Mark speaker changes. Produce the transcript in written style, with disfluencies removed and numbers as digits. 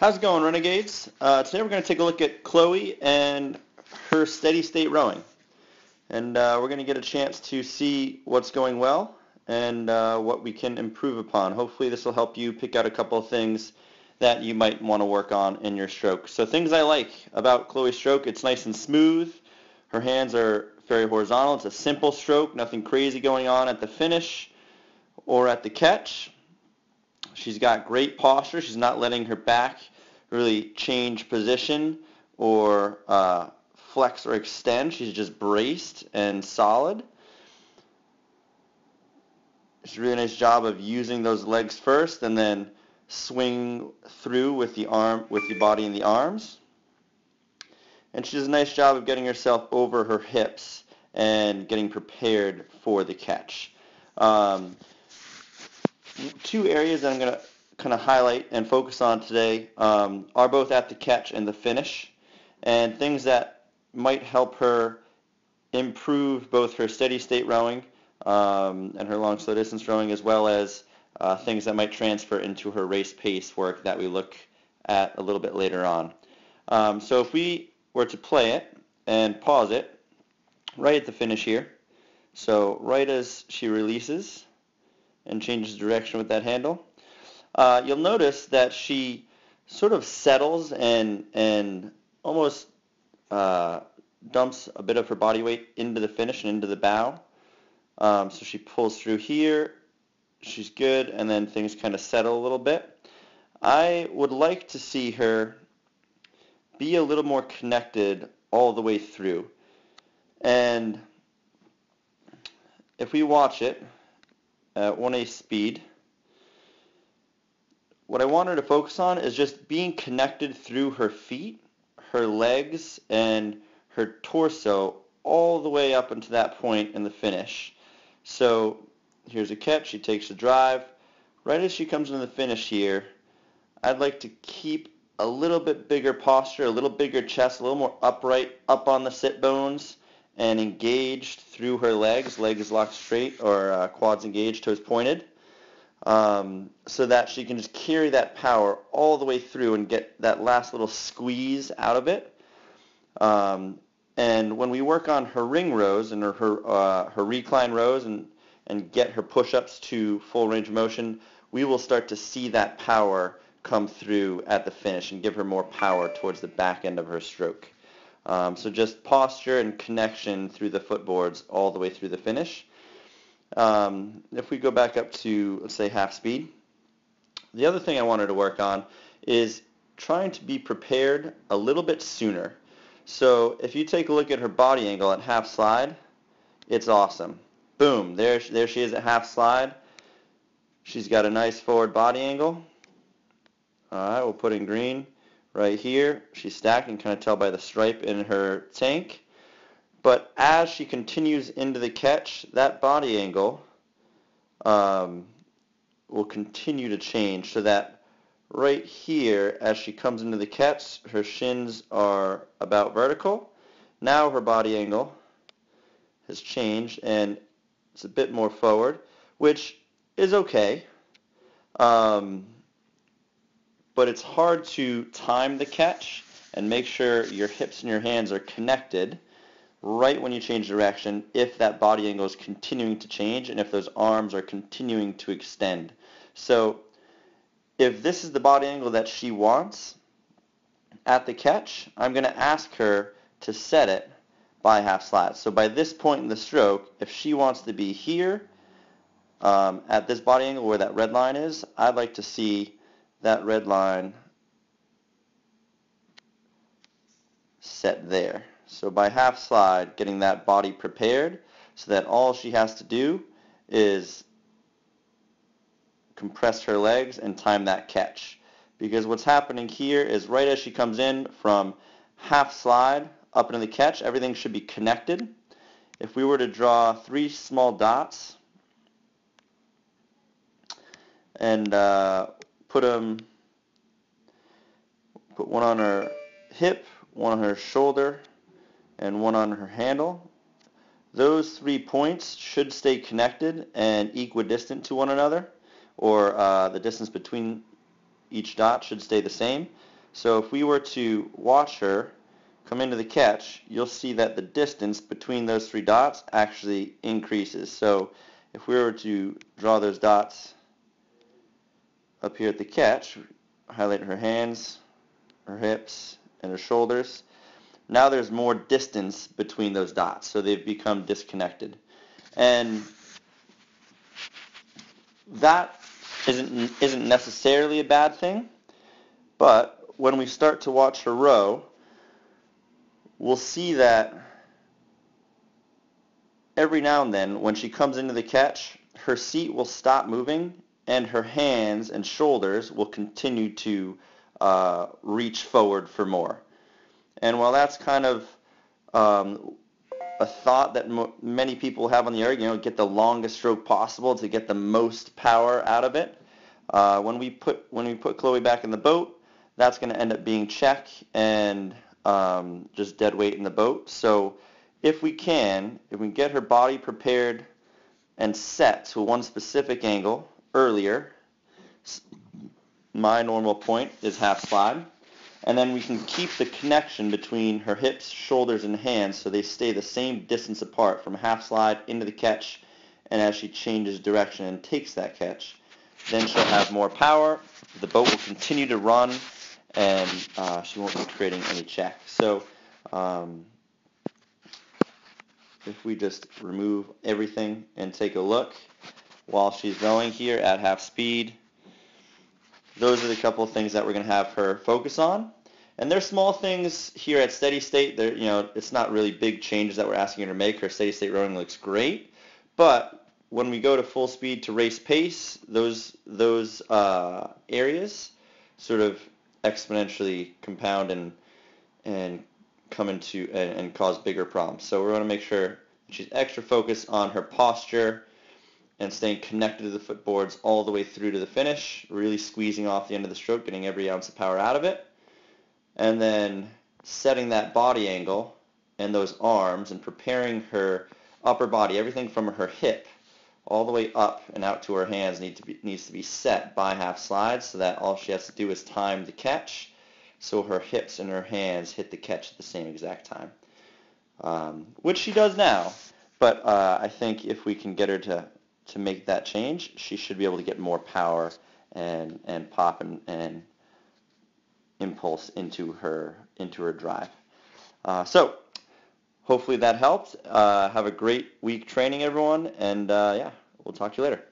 Speaker 1: How's it going, Renegades? Today we're going to take a look at Chloe and her steady state rowing. And we're going to get a chance to see what's going well and what we can improve upon. Hopefully this will help you pick out a couple of things that you might want to work on in your stroke. So things I like about Chloe's stroke: it's nice and smooth. Her hands are very horizontal. It's a simple stroke, nothing crazy going on at the finish or at the catch. She's got great posture. She's not letting her back really change position or flex or extend. She's just braced and solid. It's a really nice job of using those legs first and then swing through with the body and the arms. And she does a nice job of getting herself over her hips and getting prepared for the catch. Two areas that I'm going to kind of highlight and focus on today are both at the catch and the finish, and things that might help her improve both her steady state rowing and her long slow distance rowing, as well as things that might transfer into her race pace work that we look at a little bit later on. So if we were to play it and pause it right at the finish here, so right as she releases and changes direction with that handle, you'll notice that she sort of settles and almost dumps a bit of her body weight into the finish and into the bow. So she pulls through here, she's good, and then things kind of settle a little bit. I would like to see her be a little more connected all the way through. And if we watch it at 1/8 speed, what I want her to focus on is just being connected through her feet, her legs, and her torso all the way up until that point in the finish. So here's a catch, she takes the drive. Right as she comes into the finish here, I'd like to keep a little bit bigger posture, a little bigger chest, a little more upright, up on the sit bones, and engaged through her legs locked straight, or quads engaged, toes pointed, so that she can just carry that power all the way through and get that last little squeeze out of it. And when we work on her ring rows and her recline rows and get her push-ups to full range of motion, we will start to see that power come through at the finish and give her more power towards the back end of her stroke. So just posture and connection through the footboards all the way through the finish. If we go back up to, let's say, half speed, the other thing I wanted to work on is trying to be prepared a little bit sooner. So if you take a look at her body angle at half slide, it's awesome. Boom, there she is at half slide. She's got a nice forward body angle. All right, we'll put in green right here. She's stacked, and kind of tell by the stripe in her tank. But as she continues into the catch, that body angle will continue to change, so that right here, as she comes into the catch, her shins are about vertical. Now her body angle has changed, and it's a bit more forward, which is okay. But it's hard to time the catch and make sure your hips and your hands are connected right when you change direction if that body angle is continuing to change and if those arms are continuing to extend. So if this is the body angle that she wants at the catch, I'm going to ask her to set it by half slide. So by this point in the stroke, if she wants to be here at this body angle where that red line is, I'd like to see that red line set there. So by half slide, getting that body prepared so that all she has to do is compress her legs and time that catch. Because what's happening here is right as she comes in from half slide up into the catch, everything should be connected. If we were to draw 3 small dots and put one on her hip, one on her shoulder, and one on her handle. Those 3 points should stay connected and equidistant to one another, or the distance between each dot should stay the same. So if we were to watch her come into the catch, you'll see that the distance between those three dots actually increases. So if we were to draw those dots up here at the catch, highlight her hands, her hips, and her shoulders, now there's more distance between those dots, so they've become disconnected. And that isn't necessarily a bad thing, but when we start to watch her row, we'll see that every now and then when she comes into the catch, her seat will stop moving and her hands and shoulders will continue to reach forward for more. And while that's kind of a thought that many people have on the erg, get the longest stroke possible to get the most power out of it. When we put Chloe back in the boat, that's going to end up being check and just dead weight in the boat. So if we can get her body prepared and set to one specific angle earlier, my normal point is half slide. And then we can keep the connection between her hips, shoulders, and hands so they stay the same distance apart from half slide into the catch, and as she changes direction and takes that catch, then she'll have more power, the boat will continue to run, and she won't be creating any check. So if we just remove everything and take a look while she's going here at half speed, those are the couple of things that we're going to have her focus on. And they're small things here at steady state. It's not really big changes that we're asking her to make. Her steady state rowing looks great. But when we go to full speed to race pace, those areas sort of exponentially compound and come into and cause bigger problems. So we want to make sure she's extra focused on her posture and staying connected to the footboards all the way through to the finish, really squeezing off the end of the stroke, getting every ounce of power out of it, and then setting that body angle and those arms and preparing her upper body, everything from her hip all the way up and out to her hands needs to be set by half slide so that all she has to do is time the catch so her hips and her hands hit the catch at the same exact time, which she does now. But I think if we can get her to make that change, she should be able to get more power and pop and impulse into her drive. So hopefully that helped. Have a great week training, everyone, and yeah, we'll talk to you later.